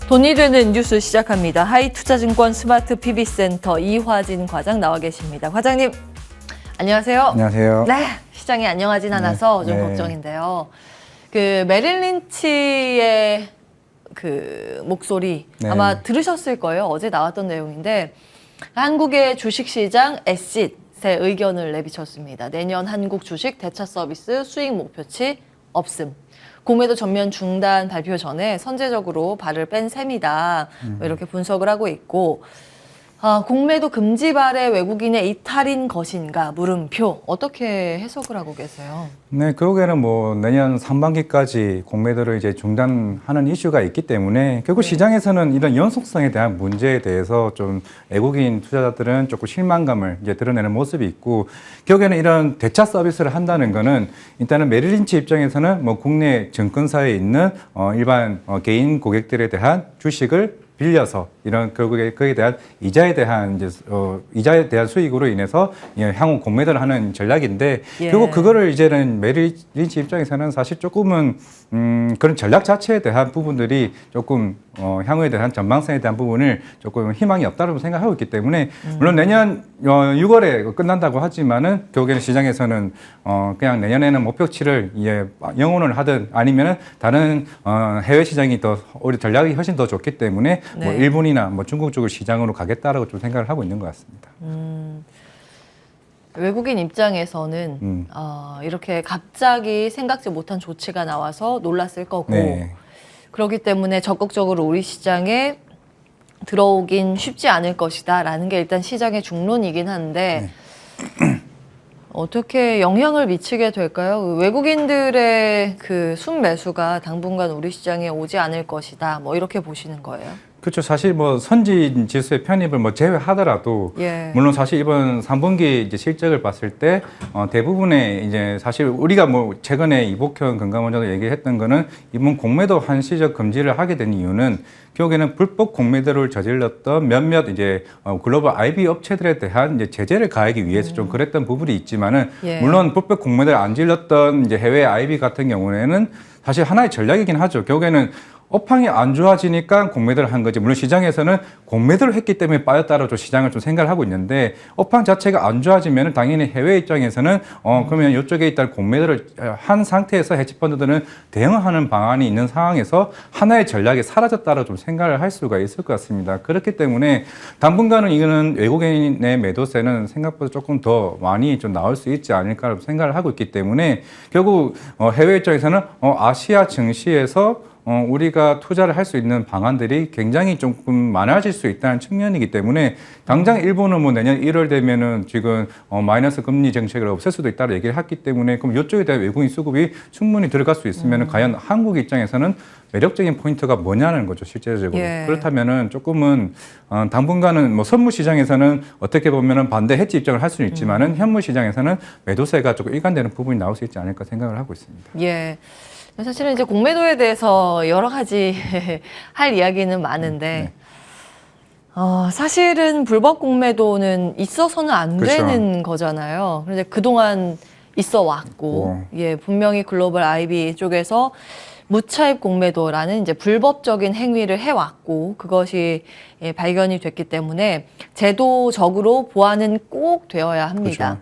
돈이 되는 뉴스 시작합니다. 하이투자증권 스마트 PB센터 이화진 과장 나와 계십니다. 과장님, 안녕하세요. 안녕하세요. 네, 시장이 안녕하진 않아서 좀 걱정인데요. 그 메릴 린치의 그 목소리 아마 들으셨을 거예요. 어제 나왔던 내용인데 한국의 주식시장 에싯에 의견을 내비쳤습니다. 내년 한국 주식 대차 서비스 수익 목표치 없음. 공매도 전면 중단 발표 전에 선제적으로 발을 뺀 셈이다. 이렇게 분석을 하고 있고 공매도 금지발의 외국인의 이탈인 것인가 물음표 어떻게 해석을 하고 계세요? 네, 결국에는 뭐 내년 상반기까지 공매도를 이제 중단하는 이슈가 있기 때문에 결국 시장에서는 이런 연속성에 대한 문제에 대해서 좀 외국인 투자자들은 조금 실망감을 이제 드러내는 모습이 있고 결국에는 이런 대차 서비스를 한다는 거는 일단은 메릴 린치 입장에서는 뭐 국내 증권사에 있는 일반 개인 고객들에 대한 주식을 빌려서 이런 결국에 그에 대한 이자에 대한 이자에 대한 수익으로 인해서 향후 공매도를 하는 전략인데 결국 그거를 이제는 메릴 린치 입장에서는 사실 조금은 그런 전략 자체에 대한 부분들이 조금 향후에 대한 전망성에 대한 부분을 조금 희망이 없다고 생각하고 있기 때문에 물론 내년 6월에 끝난다고 하지만은 결국에는 시장에서는 그냥 내년에는 목표치를 영원을 하든 아니면은 다른 해외 시장이 더 오히려 전략이 훨씬 더 좋기 때문에 뭐 일본이나 뭐 중국 쪽을 시장으로 가겠다라고 좀 생각을 하고 있는 것 같습니다. 외국인 입장에서는 이렇게 갑자기 생각지 못한 조치가 나와서 놀랐을 거고 그렇기 때문에 적극적으로 우리 시장에 들어오긴 쉽지 않을 것이다라는 게 일단 시장의 중론이긴 한데 어떻게 영향을 미치게 될까요? 외국인들의 그 순매수가 당분간 우리 시장에 오지 않을 것이다. 뭐 이렇게 보시는 거예요? 그렇죠. 사실 뭐 선진 지수의 편입을 뭐 제외하더라도 물론 사실 이번 3분기 이제 실적을 봤을 때 대부분의 이제 사실 우리가 뭐 최근에 이복현 금감원장도 얘기했던 거는 이번 공매도 한시적 금지를 하게 된 이유는 결국에는 불법 공매도를 저질렀던 몇몇 이제 글로벌 IB 업체들에 대한 이제 제재를 가하기 위해서 좀 그랬던 부분이 있지만은 물론 불법 공매도를 안 질렀던 이제 해외 IB 같은 경우에는 사실 하나의 전략이긴 하죠. 결국에는 업황이 안 좋아지니까 공매도를 한 거지. 물론 시장에서는 공매도를 했기 때문에 빠졌다라고 시장을 좀 생각을 하고 있는데 업황 자체가 안 좋아지면 당연히 해외 입장에서는 그러면 이쪽에 일단 공매도를 한 상태에서 헤지펀드들은 대응하는 방안이 있는 상황에서 하나의 전략이 사라졌다라고 좀 생각을 할 수가 있을 것 같습니다. 그렇기 때문에 당분간은 이거는 외국인의 매도세는 생각보다 조금 더 많이 좀 나올 수 있지 않을까라고 생각을 하고 있기 때문에 결국 해외 입장에서는 아시아 증시에서 우리가 투자를 할 수 있는 방안들이 굉장히 조금 많아질 수 있다는 측면이기 때문에 당장 일본은 뭐 내년 1월 되면은 지금 마이너스 금리 정책을 없앨 수도 있다고 얘기를 했기 때문에 그럼 이쪽에 대한 외국인 수급이 충분히 들어갈 수 있으면은 과연 한국 입장에서는 매력적인 포인트가 뭐냐는 거죠, 실제적으로. 그렇다면은 조금은 당분간은 뭐 선물 시장에서는 어떻게 보면은 반대 해지 입장을 할 수는 있지만은 현물 시장에서는 매도세가 조금 일관되는 부분이 나올 수 있지 않을까 생각을 하고 있습니다. 사실은 이제 공매도에 대해서 여러 가지 할 이야기는 많은데 사실은 불법 공매도는 있어서는 안 되는 거잖아요. 그런데 그동안 있어 왔고 분명히 글로벌 IB 쪽에서 무차입 공매도라는 이제 불법적인 행위를 해왔고 그것이 발견이 됐기 때문에 제도적으로 보완은 꼭 되어야 합니다.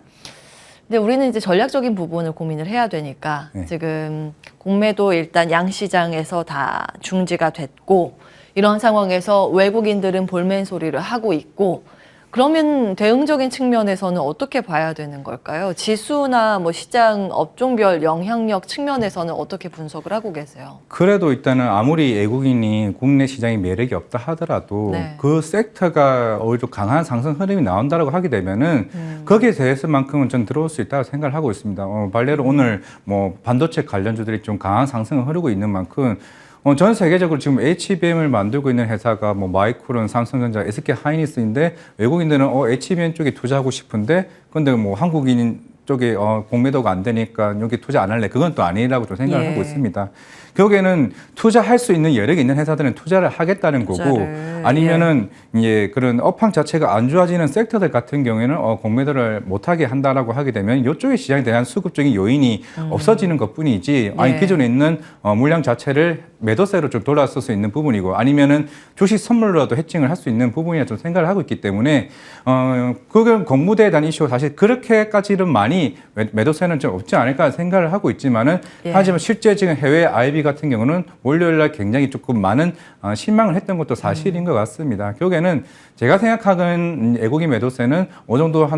근데 우리는 이제 전략적인 부분을 고민을 해야 되니까 지금 공매도 일단 양시장에서 다 중지가 됐고 이런 상황에서 외국인들은 볼멘 소리를 하고 있고 그러면 대응적인 측면에서는 어떻게 봐야 되는 걸까요? 지수나 뭐 시장 업종별 영향력 측면에서는 어떻게 분석을 하고 계세요? 그래도 일단은 아무리 외국인이 국내 시장에 매력이 없다 하더라도 그 섹터가 오히려 강한 상승 흐름이 나온다고 하게 되면은 거기에 대해서만큼은 전 들어올 수 있다고 생각을 하고 있습니다. 발레로 오늘 뭐 반도체 관련주들이 좀 강한 상승을 흐르고 있는 만큼 전 세계적으로 지금 HBM을 만들고 있는 회사가 뭐 마이크론, 삼성전자, SK 하이닉스인데 외국인들은 HBM 쪽에 투자하고 싶은데 근데 뭐 한국인 쪽에 공매도가 안 되니까 여기 투자 안 할래. 그건 또 아니라고 좀 생각을 하고 있습니다. 결국에는 투자할 수 있는 여력이 있는 회사들은 투자를 하겠다는 거고 아니면은 예, 그런 업황 자체가 안 좋아지는 섹터들 같은 경우에는 공매도를 못하게 한다라고 하게 되면 이쪽의 시장에 대한 수급적인 요인이 없어지는 것뿐이지 아니 기존에 있는 물량 자체를 매도세로 좀 돌아설 수 있는 부분이고 아니면은 주식 선물로라도 해칭을 할 수 있는 부분이라 좀 생각을 하고 있기 때문에 그건 공무대에 대한 이슈가 사실 그렇게까지는 많이 매도세는 좀 없지 않을까 생각을 하고 있지만은 하지만 실제 지금 해외 IB 같은 경우는 월요일 날 굉장히 조금 많은 실망을 했던 것도 사실인 것 같습니다. 결국에는 제가 생각하는 외국인 매도세는 어느 정도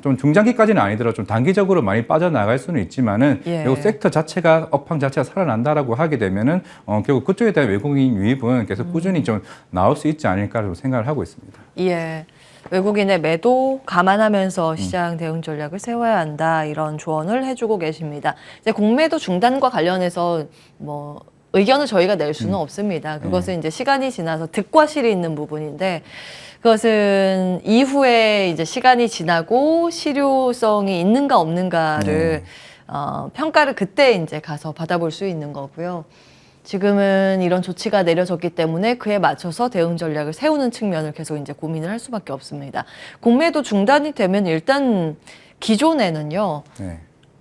좀 중장기까지는 아니더라도 좀 단기적으로 많이 빠져나갈 수는 있지만은 결국 섹터 자체가 업황 자체가 살아난다라고 하게 되면은 결국 그쪽에 대한 외국인 유입은 계속 꾸준히 좀 나올 수 있지 않을까라고 생각을 하고 있습니다. 예. 외국인의 매도 감안하면서 시장 대응 전략을 세워야 한다 이런 조언을 해주고 계십니다. 이제 공매도 중단과 관련해서 뭐 의견을 저희가 낼 수는 없습니다. 그것은 이제 시간이 지나서 득과 실이 있는 부분인데 그것은 이후에 이제 시간이 지나고 실효성이 있는가 없는가를 평가를 그때 이제 가서 받아볼 수 있는 거고요. 지금은 이런 조치가 내려졌기 때문에 그에 맞춰서 대응 전략을 세우는 측면을 계속 이제 고민을 할 수밖에 없습니다. 공매도 중단이 되면 일단 기존에는요.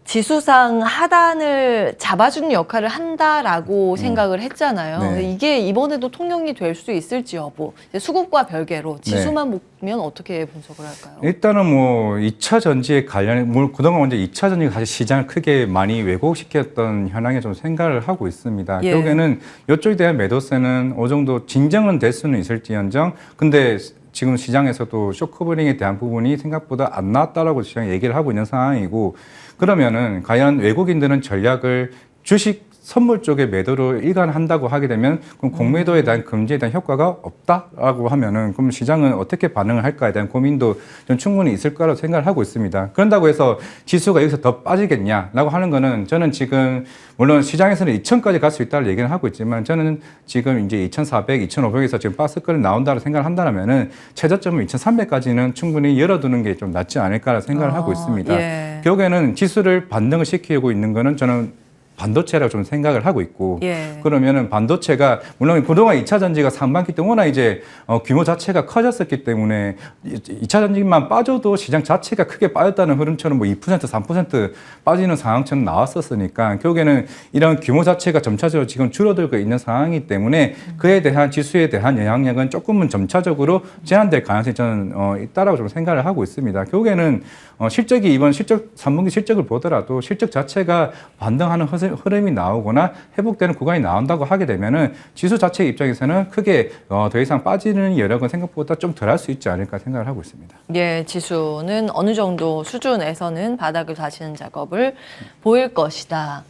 지수상 하단을 잡아주는 역할을 한다라고 생각을 했잖아요. 근데 이게 이번에도 통용이 될 수 있을지 여부. 수급과 별개로 지수만 보면 어떻게 분석을 할까요? 일단은 뭐 2차 전지에 관련, 그동안 먼저 2차 전지가 사실 시장을 크게 많이 왜곡시켰던 현황에 좀 생각을 하고 있습니다. 결국에는 이쪽에 대한 매도세는 어느 정도 진정은 될 수는 있을지언정, 근데 지금 시장에서도 쇼커버링에 대한 부분이 생각보다 안 나왔다라고 시장이 얘기를 하고 있는 상황이고, 그러면은 과연 외국인들은 전략을 주식 선물 쪽에 매도로 일관한다고 하게 되면 그럼 공매도에 대한 금지에 대한 효과가 없다라고 하면은 그럼 시장은 어떻게 반응을 할까에 대한 고민도 좀 충분히 있을 거라고 생각을 하고 있습니다. 그런다고 해서 지수가 여기서 더 빠지겠냐라고 하는 거는 저는 지금 물론 시장에서는 2,000까지 갈 수 있다고 얘기는 하고 있지만 저는 지금 이제 2,400, 2,500에서 지금 박스권이 나온다고 생각을 한다면은 최저점은 2,300까지는 충분히 열어두는 게 좀 낫지 않을까라는 생각을 하고 있습니다. 결국에는 지수를 반등을 시키고 있는 거는 저는 반도체라고 좀 생각을 하고 있고 그러면은 반도체가 물론 그동안 2차 전지가 상반기 때 워낙 이제 규모 자체가 커졌었기 때문에 2차 전지만 빠져도 시장 자체가 크게 빠졌다는 흐름처럼 뭐 2%, 3% 빠지는 상황처럼 나왔었으니까 결국에는 이런 규모 자체가 점차적으로 지금 줄어들고 있는 상황이기 때문에 그에 대한 지수에 대한 영향력은 조금은 점차적으로 제한될 가능성이 저는 있다라고 좀 생각을 하고 있습니다. 결국에는 실적이 이번 3분기 실적을 보더라도 실적 자체가 반등하는 흐름이 나오거나 회복되는 구간이 나온다고 하게 되면은 지수 자체 입장에서는 크게 더 이상 빠지는 여력은 생각보다 좀 덜 할 수 있지 않을까 생각을 하고 있습니다. 예, 지수는 어느 정도 수준에서는 바닥을 다지는 작업을 보일 것이다.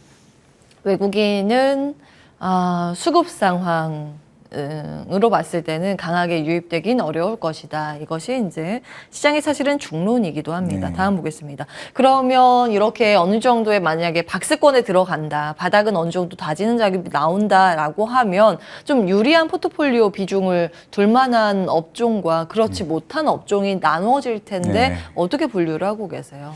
외국인은 수급 상황으로 봤을 때는 강하게 유입되긴 어려울 것이다. 이것이 이제 시장의 사실은 중론이기도 합니다. 다음 보겠습니다. 그러면 이렇게 어느 정도의 만약에 박스권에 들어간다, 바닥은 어느 정도 다지는 작업이 나온다라고 하면 좀 유리한 포트폴리오 비중을 둘 만한 업종과 그렇지 못한 업종이 나눠질 텐데 어떻게 분류를 하고 계세요?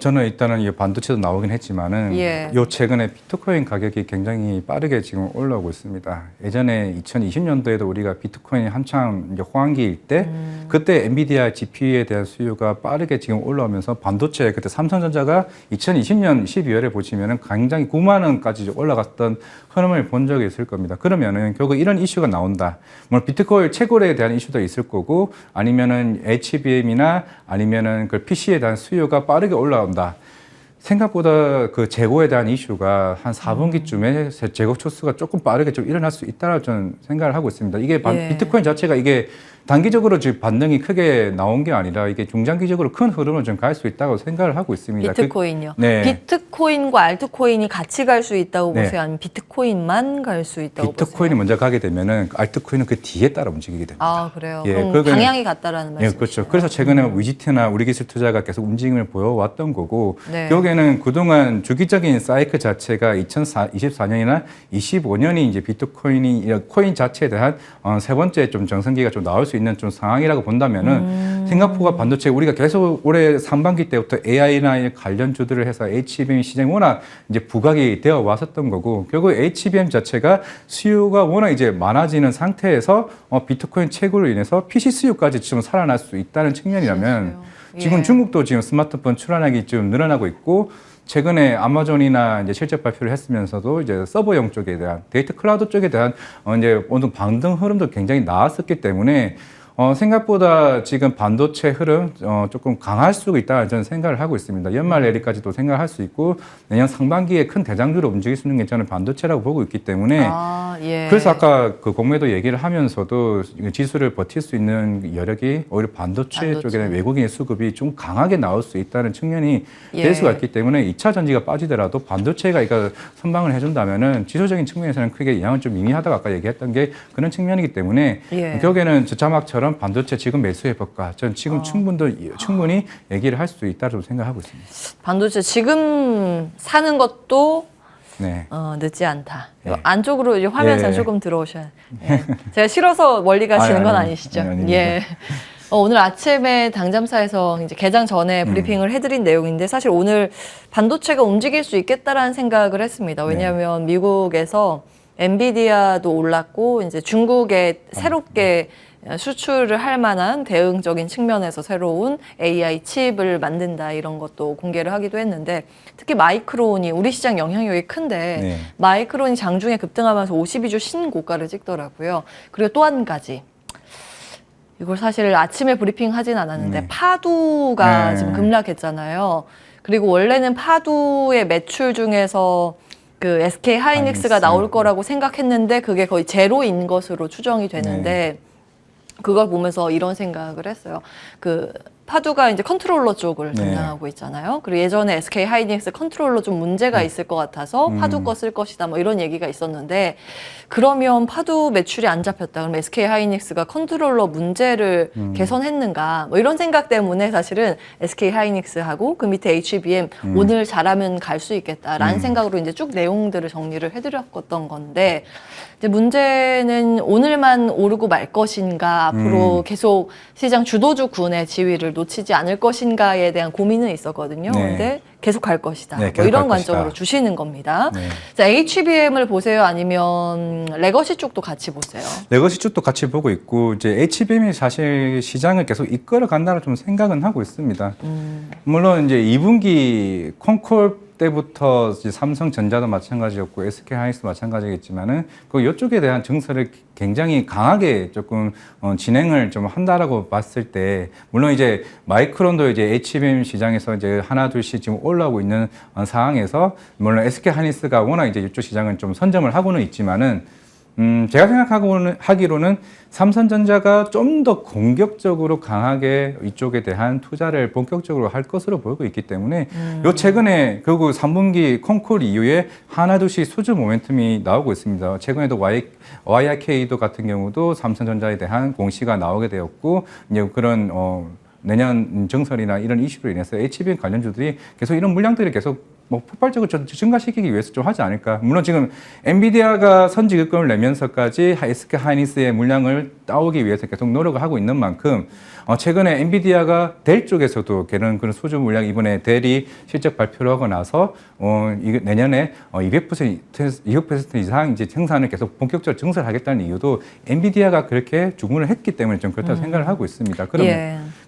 저는 일단은 이 반도체도 나오긴 했지만은 요 최근에 비트코인 가격이 굉장히 빠르게 지금 올라오고 있습니다. 예전에 2020년도에도 우리가 비트코인이 한창 이제 호황기일 때 그때 엔비디아 GPU에 대한 수요가 빠르게 지금 올라오면서 반도체 그때 삼성전자가 2020년 12월에 보시면은 굉장히 9만 원까지 올라갔던 흐름을 본 적이 있을 겁니다. 그러면은 결국 이런 이슈가 나온다. 물론 비트코인 채굴에 대한 이슈도 있을 거고 아니면은 HBM이나 아니면은 그 PC에 대한 수요가 빠르게 올라온다. 생각보다 그 재고에 대한 이슈가 한 4분기쯤에 재고 초수가 조금 빠르게 좀 일어날 수 있다라고 저는 생각을 하고 있습니다. 이게 비트코인 자체가 이게 단기적으로 지금 반등이 크게 나온 게 아니라 이게 중장기적으로 큰 흐름을 좀 갈 수 있다고 생각을 하고 있습니다. 비트코인요? 비트코인과 알트코인이 같이 갈 수 있다고 보세요? 아니면 비트코인만 갈 수 있다고 보세요? 비트코인이 먼저 가게 되면은 알트코인은 그 뒤에 따라 움직이게 됩니다. 아, 그래요? 그럼 방향이 같다라는 말씀이시죠? 그렇죠. 그래서 최근에 위지트나 우리기술투자가 계속 움직임을 보여왔던 거고 결국에는 그동안 주기적인 사이클 자체가 2024년이나 25년이 이제 비트코인이 코인 자체에 대한 세 번째 좀 정상기가 좀 나올 수 있는 좀 상황이라고 본다면은 싱가포르가 반도체 우리가 계속 올해 상반기 때부터 AI나 관련주들을 해서 HBM 시장이 워낙 이제 부각이 되어 왔었던 거고 결국 HBM 자체가 수요가 워낙 이제 많아지는 상태에서 비트코인 채굴로 인해서 PC 수요까지 지금 살아날 수 있다는 측면이라면 지금 중국도 지금 스마트폰 출하량이 좀 늘어나고 있고 최근에 아마존이나 이제 실적 발표를 했으면서도 이제 서버용 쪽에 대한 데이터 클라우드 쪽에 대한 이제 어느 반등 흐름도 굉장히 나왔었기 때문에 생각보다 지금 반도체 흐름 조금 강할 수 있다 저는 생각을 하고 있습니다. 연말 내리까지도 생각할 수 있고 내년 상반기에 큰 대장주로 움직일 수 있는 게 저는 반도체라고 보고 있기 때문에 그래서 아까 그 공매도 얘기를 하면서도 지수를 버틸 수 있는 여력이 오히려 반도체 쪽에 외국인의 수급이 좀 강하게 나올 수 있다는 측면이 될 수가 있기 때문에 2차 전지가 빠지더라도 반도체가 이거 선방을 해준다면은 지수적인 측면에서는 크게 영향은 좀 미미하다고 아까 얘기했던 게 그런 측면이기 때문에 결국에는 저 자막처럼 반도체 지금 매수해볼까? 전 지금 충분히 얘기를 할 수 있다고 생각하고 있습니다. 반도체 지금 사는 것도 늦지 않다. 안쪽으로 이제 화면상 조금 들어오셔야. 제가 싫어서 멀리 가시는 건 아니시죠? 오늘 아침에 당잠사에서 이제 개장 전에 브리핑을 해드린 내용인데 사실 오늘 반도체가 움직일 수 있겠다라는 생각을 했습니다. 왜냐하면 미국에서 엔비디아도 올랐고 이제 중국에 새롭게 수출을 할 만한 대응적인 측면에서 새로운 AI 칩을 만든다 이런 것도 공개를 하기도 했는데 특히 마이크론이 우리 시장 영향력이 큰데 마이크론이 장중에 급등하면서 52주 신고가를 찍더라고요. 그리고 또 한 가지 이걸 사실 아침에 브리핑 하진 않았는데 파두가 지금 급락했잖아요. 그리고 원래는 파두의 매출 중에서 그 SK 하이닉스가 나올 거라고 생각했는데 그게 거의 제로인 것으로 추정이 되는데 그걸 보면서 이런 생각을 했어요. 그 파두가 이제 컨트롤러 쪽을 담당하고 있잖아요. 그리고 예전에 SK 하이닉스 컨트롤러 좀 문제가 있을 것 같아서 파두 거 쓸 것이다 뭐 이런 얘기가 있었는데 그러면 파두 매출이 안 잡혔다. 그럼 SK 하이닉스가 컨트롤러 문제를 개선했는가 뭐 이런 생각 때문에 사실은 SK 하이닉스하고 그 밑에 HBM 오늘 잘하면 갈 수 있겠다라는 생각으로 이제 쭉 내용들을 정리를 해드렸던 건데 이제 문제는 오늘만 오르고 말 것인가 앞으로 계속 시장 주도주군의 지위를 놓치지 않을 것인가에 대한 고민은 있었거든요. 근데 계속 갈 것이다. 뭐 이런 관점으로 주시는 겁니다. 자, HBM을 보세요? 아니면 레거시 쪽도 같이 보세요? 레거시 쪽도 같이 보고 있고 이제 HBM이 사실 시장을 계속 이끌어 간다고 좀 생각은 하고 있습니다. 물론 이제 2분기 콘콜 때부터 이제 삼성전자도 마찬가지였고 SK 하이닉스도 마찬가지겠지만은 그 이쪽에 대한 증설을 굉장히 강하게 조금 진행을 좀 한다라고 봤을 때 물론 이제 마이크론도 이제 HBM 시장에서 이제 하나 둘씩 지금 올라오고 있는 상황에서 물론 SK 하이닉스가 워낙 이제 이쪽 시장은 좀 선점을 하고는 있지만은 제가 생각하기로는 삼성전자가 좀 더 공격적으로 강하게 이쪽에 대한 투자를 본격적으로 할 것으로 보이고 있기 때문에 요 최근에 결국 3분기 콘콜 이후에 하나둘씩 수주 모멘텀이 나오고 있습니다. 최근에도 YRK도 같은 경우도 삼성전자에 대한 공시가 나오게 되었고 이제 그런 내년 증설이나 이런 이슈로 인해서 HBM 관련주들이 계속 이런 물량들이 계속 뭐 폭발적으로 증가시키기 위해서 좀 하지 않을까. 물론 지금 엔비디아가 선지급금을 내면서까지 SK 하이닉스의 물량을 따오기 위해서 계속 노력을 하고 있는 만큼 최근에 엔비디아가 델 쪽에서도 그런 수주 물량 이번에 델이 실적 발표를 하고 나서 내년에 200% 이상 이제 생산을 계속 본격적으로 증설하겠다는 이유도 엔비디아가 그렇게 주문을 했기 때문에 좀 그렇다고 생각을 하고 있습니다.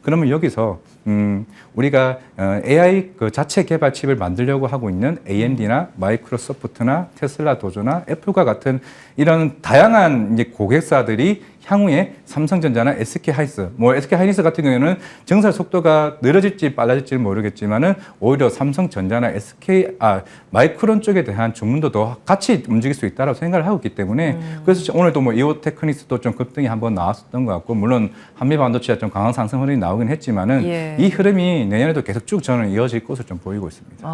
그러면 여기서 우리가 AI 그 자체 개발 칩을 만들려고 하고 있는 AMD나 마이크로소프트나 테슬라 도조나 애플과 같은 이런 다양한 이제 고객사들이 향후에 삼성전자나 SK 하이닉스, 뭐 SK 하이닉스 같은 경우에는 증설 속도가 느려질지 빨라질지는 모르겠지만은 오히려 삼성전자나 마이크론 쪽에 대한 주문도 더 같이 움직일 수 있다고 생각을 하고 있기 때문에 그래서 오늘도 뭐 이오테크닉스도 좀 급등이 한번 나왔었던 것 같고 물론 한미 반도체가 좀 강한 상승 흐름이 나오긴 했지만은 이 흐름이 내년에도 계속 쭉 저는 이어질 것으로 좀 보이고 있습니다.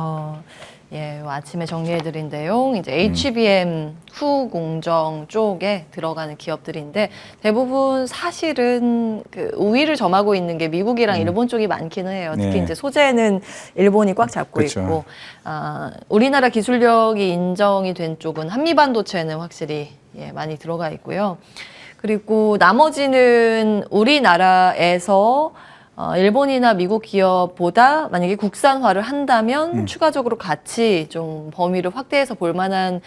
아침에 정리해드린 내용, 이제 HBM 후공정 쪽에 들어가는 기업들인데 대부분 사실은 그 우위를 점하고 있는 게 미국이랑 일본 쪽이 많기는 해요. 특히 이제 소재는 일본이 꽉 잡고 있고, 우리나라 기술력이 인정이 된 쪽은 한미반도체는 확실히 많이 들어가 있고요. 그리고 나머지는 우리나라에서 일본이나 미국 기업보다 만약에 국산화를 한다면 추가적으로 같이 좀 범위를 확대해서 볼 만한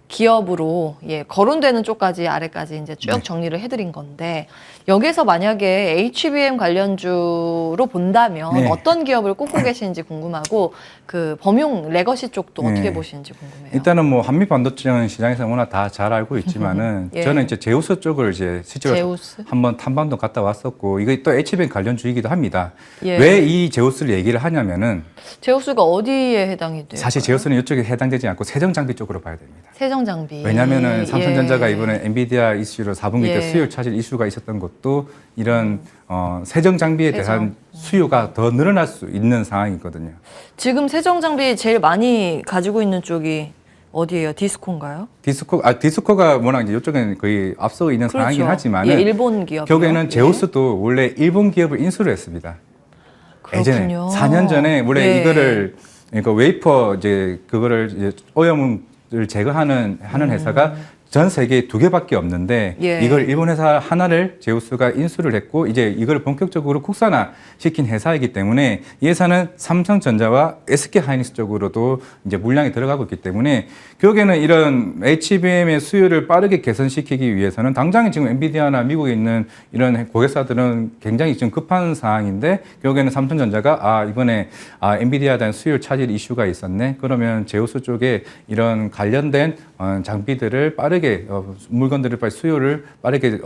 기업으로 거론되는 쪽까지 아래까지 이제 쭉 정리를 해드린 건데 여기서 만약에 HBM 관련주로 본다면 어떤 기업을 꼽고 계시는지 궁금하고 그 범용 레거시 쪽도 어떻게 보시는지 궁금해요. 일단은 뭐 한미 반도체 시장에서 워낙 다 잘 알고 있지만은 저는 이제 제우스 쪽을 이제 실제로 한번 탐방도 갔다 왔었고 이게 또 HBM 관련주이기도 합니다. 왜 이 제우스를 얘기를 하냐면은 제우스가 어디에 해당이 돼요? 사실 제우스는 이쪽에 해당되지 않고 세정장비 쪽으로 봐야 됩니다. 세정장비. 왜냐하면은 삼성전자가 이번에 엔비디아 이슈로 4분기 때 수요 차질 이슈가 있었던 것도 이런 세정장비에 대한 수요가 더 늘어날 수 있는 상황이거든요. 지금 세정장비 제일 많이 가지고 있는 쪽이 어디예요? 디스코인가요? 디스코가 워낙 이제 이쪽에는 거의 앞서 있는 상황이긴 하지만은 일본 기업. 결국에는 제우스도 원래 일본 기업을 인수를 했습니다. 그렇군요. 예전에 4년 전에 원래 이거를 그러니까 웨이퍼 이제 그거를 이제 오염을 제거하는 회사가 전 세계에 2개밖에 없는데 이걸 일본 회사 하나를 제우스가 인수를 했고 이제 이걸 본격적으로 국산화 시킨 회사이기 때문에 이 회사는 삼성전자와 SK하이닉스 쪽으로도 이제 물량이 들어가고 있기 때문에 결국에는 이런 HBM의 수요를 빠르게 개선시키기 위해서는 당장에 지금 엔비디아나 미국에 있는 이런 고객사들은 굉장히 지금 급한 상황인데 결국에는 삼성전자가 이번에 엔비디아에 대한 수요 차질 이슈가 있었네. 그러면 제우스 쪽에 이런 관련된 장비들을 빠르게 물건들을 수요를 빠르게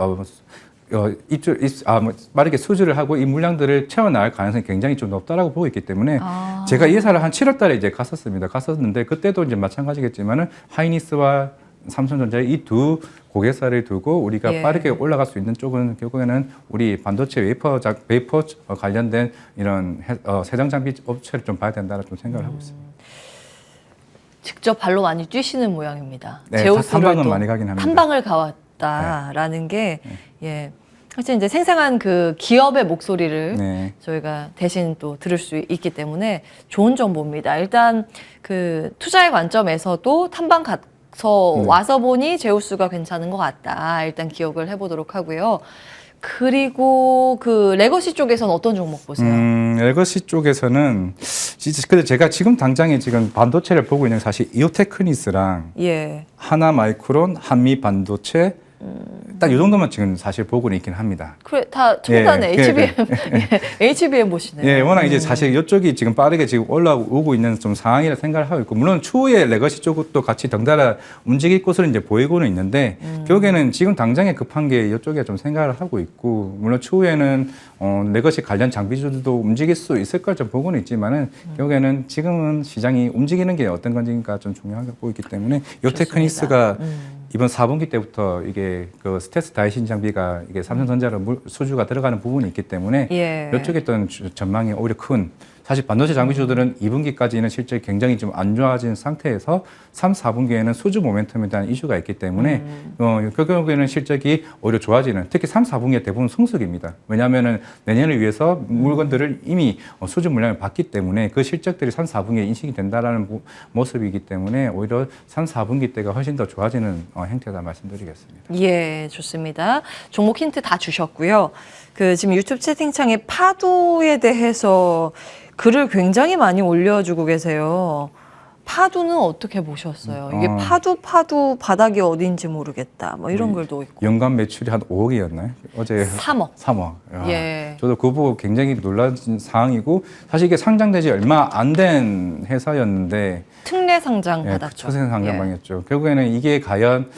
빠르게 수주를 하고 이 물량들을 채워나갈 가능성이 굉장히 좀 높다라고 보고 있기 때문에 제가 이 회사를 한 7월 달에 이제 갔었는데 그때도 이제 마찬가지겠지만은 하이닉스와 삼성전자의 이 두 고객사를 두고 우리가 빠르게 올라갈 수 있는 쪽은 결국에는 우리 반도체 웨이퍼 관련된 이런 세정 장비 업체를 좀 봐야 된다는 좀 생각을 하고 있습니다. 직접 발로 많이 뛰시는 모양입니다. 네, 제우스를 탐방은 많이 가긴 합니다. 탐방을 가왔다라는 게 사실 이제 생생한 그 기업의 목소리를 저희가 대신 또 들을 수 있기 때문에 좋은 정보입니다. 일단 그 투자의 관점에서도 탐방 와서 보니 제우스가 괜찮은 것 같다. 일단 기억을 해보도록 하고요. 그리고 그 레거시 쪽에서는 어떤 종목 보세요? 레거시 쪽에서는 근데 제가 지금 당장에 지금 반도체를 보고 있는 사실 이오테크니스랑 하나마이크론, 한미 반도체 딱 이 정도만 지금 사실 보고는 있긴 합니다. 그래, 다 총단에 HBM, HBM 보시네요. 예, 워낙 이제 사실 이쪽이 지금 빠르게 지금 올라오고 있는 좀 상황이라 생각을 하고 있고, 물론 추후에 레거시 쪽도 같이 덩달아 움직일 것으로 이제 보이고는 있는데, 결국에는 지금 당장에 급한 게 이쪽에 좀 생각을 하고 있고, 물론 추후에는 레거시 관련 장비주들도 움직일 수 있을 걸 좀 보고는 있지만은, 결국에는 지금은 시장이 움직이는 게 어떤 건지가 좀 중요하게 보이기 때문에, 이오테크니스가 이번 4분기 때부터 이게 그 스텔스 다이신 장비가 이게 삼성전자로 수주가 들어가는 부분이 있기 때문에 이쪽에 어떤 전망이 오히려 큰, 사실 반도체 장비주들은 2분기까지는 실제 굉장히 좀 안 좋아진 상태에서 3, 4분기에는 수주 모멘텀에 대한 이슈가 있기 때문에 결국에는 실적이 오히려 좋아지는, 특히 3, 4분기에 대부분 성수기입니다. 왜냐하면은 내년을 위해서 물건들을 이미 수주 물량을 받기 때문에 그 실적들이 3, 4분기에 인식이 된다라는 모습이기 때문에 오히려 3, 4분기 때가 훨씬 더 좋아지는 행태다 말씀드리겠습니다. 예, 좋습니다. 종목 힌트 다 주셨고요. 그 지금 유튜브 채팅창에 파도에 대해서 글을 굉장히 많이 올려주고 계세요. 파도는 어떻게 보셨어요? 이게 파도 바닥이 어딘지 모르겠다. 뭐 이런 글도 있고. 연간 매출이 한 5억이었나요? 어제 3억. 3억. 저도 그거 보고 굉장히 놀란 상황이고, 사실 이게 상장되지 얼마 안 된 회사였는데 특례 상장 받았죠. 특례 상장방이었죠. 결국에는 이게 과연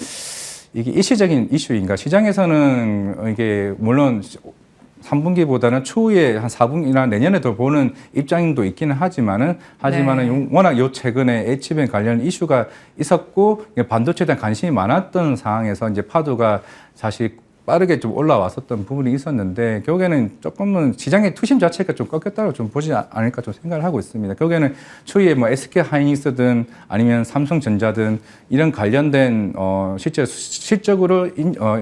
이게 일시적인 이슈인가? 시장에서는 이게 물론 3분기보다는 추후에 한 4분기나 내년에 더 보는 입장도 있기는 하지만은 워낙 요 최근에 HBM 관련 이슈가 있었고 반도체에 대한 관심이 많았던 상황에서 이제 파도가 사실 빠르게 좀 올라왔었던 부분이 있었는데, 결국에는 조금은 시장의 투심 자체가 좀 꺾였다고 좀 보지 않을까 좀 생각을 하고 있습니다. 결국에는 추후에 뭐 SK 하이닉스든 아니면 삼성전자든 이런 관련된 실적으로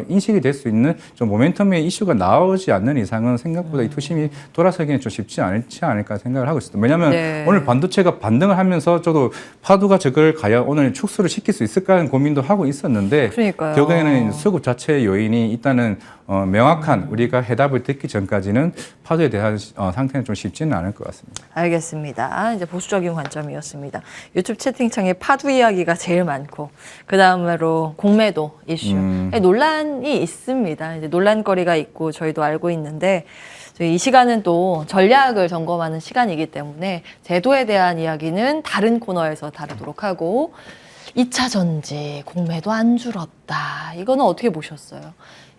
인식이 될 수 있는 좀 모멘텀의 이슈가 나오지 않는 이상은 생각보다 이 투심이 돌아서기는 좀 쉽지 않지 않을까 생각을 하고 있습니다. 왜냐하면 오늘 반도체가 반등을 하면서 저도 파도가 저걸 과연 오늘 축소를 시킬 수 있을까 하는 고민도 하고 있었는데, 결국에는 수급 자체의 요인이 일단 있다는 명확한 우리가 해답을 듣기 전까지는 파도에 대한 상태는 좀 쉽지는 않을 것 같습니다. 알겠습니다. 이제 보수적인 관점이었습니다. 유튜브 채팅창에 파도 이야기가 제일 많고 그 다음으로 공매도 이슈 논란이 있습니다. 이제 논란거리가 있고 저희도 알고 있는데 저희 이 시간은 또 전략을 점검하는 시간이기 때문에 제도에 대한 이야기는 다른 코너에서 다루도록 하고 2차 전지 공매도 안 줄었다. 이거는 어떻게 보셨어요?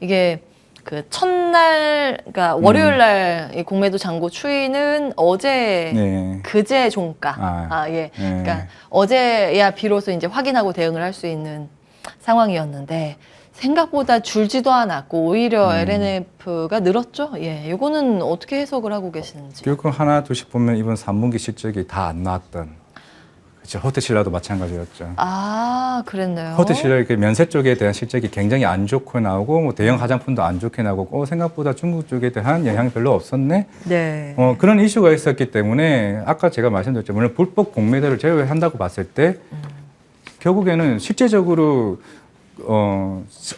이게 그 첫날, 그러니까 월요일 날 이 공매도 잔고 추이는 어제 네. 그제 종가. 예. 네. 그러니까 어제야 비로소 이제 확인하고 대응을 할 수 있는 상황이었는데 생각보다 줄지도 않았고 오히려 LNF가 늘었죠. 예. 이거는 어떻게 해석을 하고 계시는지. 결국 하나 둘씩 보면 이번 3분기 실적이 다 안 나왔던. 그렇죠. 호텔신라도 마찬가지였죠. 아, 그랬네요. 호텔신라 면세 쪽에 대한 실적이 굉장히 안 좋게 나오고 뭐 대형 화장품도 안 좋게 나오고 생각보다 중국 쪽에 대한 영향이 별로 없었네. 네. 그런 이슈가 있었기 때문에 아까 제가 말씀드렸죠. 물론 불법 공매도를 제외한다고 봤을 때 결국에는 실제적으로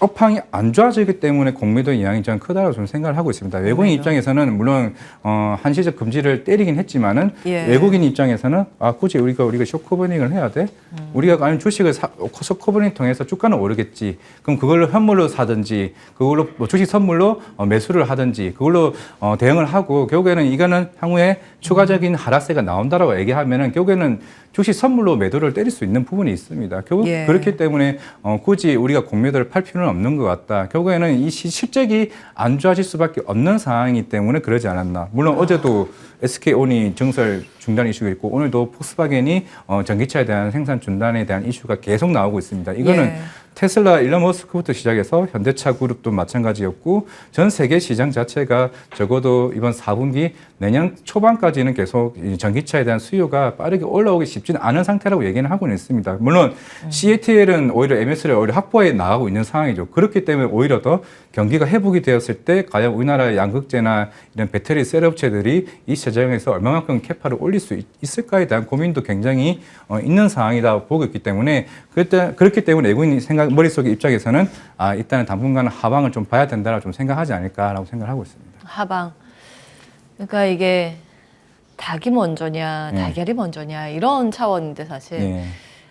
업황이 안 좋아지기 때문에 공매도 영향이 저는 크다고 저는 생각을 하고 있습니다. 외국인 입장에서는 물론 한시적 금지를 때리긴 했지만은 외국인 입장에서는 굳이 우리가 쇼커버닝을 해야 돼? 우리가 아니면 주식을 쇼커버닝 통해서 주가는 오르겠지. 그럼 그걸로 현물로 사든지 그걸로 뭐 주식 선물로 매수를 하든지 그걸로 대응을 하고 결국에는 이거는 향후에 추가적인 하락세가 나온다라고 얘기하면은 결국에는 주식 선물로 매도를 때릴 수 있는 부분이 있습니다. 결국 그렇기 때문에 굳이 우리가 공매도를 팔 필요는 없는 것 같다. 결국에는 이 실적이 안 좋아질 수밖에 없는 상황이기 때문에 그러지 않았나. 물론 어제도 SK온이 증설 중단 이슈가 있고 오늘도 폭스바겐이 전기차에 대한 생산 중단에 대한 이슈가 계속 나오고 있습니다. 이거는 테슬라 일론 머스크부터 시작해서 현대차 그룹도 마찬가지였고 전 세계 시장 자체가 적어도 이번 4분기 내년 초반까지는 계속 전기차에 대한 수요가 빠르게 올라오기 쉽지는 않은 상태라고 얘기는 하고는 있습니다. 물론 CATL은 오히려 MS를 오히려 확보해 나가고 있는 상황이죠. 그렇기 때문에 오히려 더 경기가 회복이 되었을 때 과연 우리나라의 양극재나 이런 배터리 셀업체들이 이 시장에서 얼마만큼 캐파를 올릴 수 있을까에 대한 고민도 굉장히 있는 상황이다 보고 있기 때문에 그렇기 때문에 외국인 머릿속의 입장에서는 일단은 당분간은 하방을 좀 봐야 된다라고 좀 생각하지 않을까라고 생각을 하고 있습니다. 하방. 그러니까 이게 닭이 먼저냐 달걀이 먼저냐 이런 차원인데 사실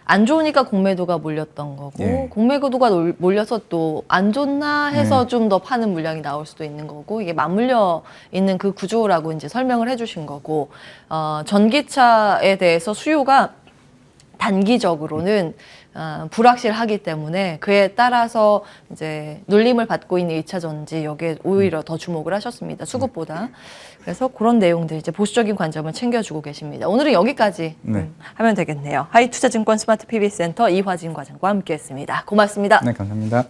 안 좋으니까 공매도가 몰렸던 거고 공매도가 몰려서 또 안 좋나 해서 좀 더 파는 물량이 나올 수도 있는 거고 이게 맞물려 있는 그 구조라고 이제 설명을 해주신 거고 전기차에 대해서 수요가 단기적으로는 불확실하기 때문에 그에 따라서 이제 눌림을 받고 있는 2차 전지 여기에 오히려 더 주목을 하셨습니다. 수급보다. 그래서 그런 내용들 이제 보수적인 관점을 챙겨주고 계십니다. 오늘은 여기까지 하면 되겠네요. 하이투자증권 스마트 PB센터 이화진 과장과 함께했습니다. 고맙습니다. 네, 감사합니다.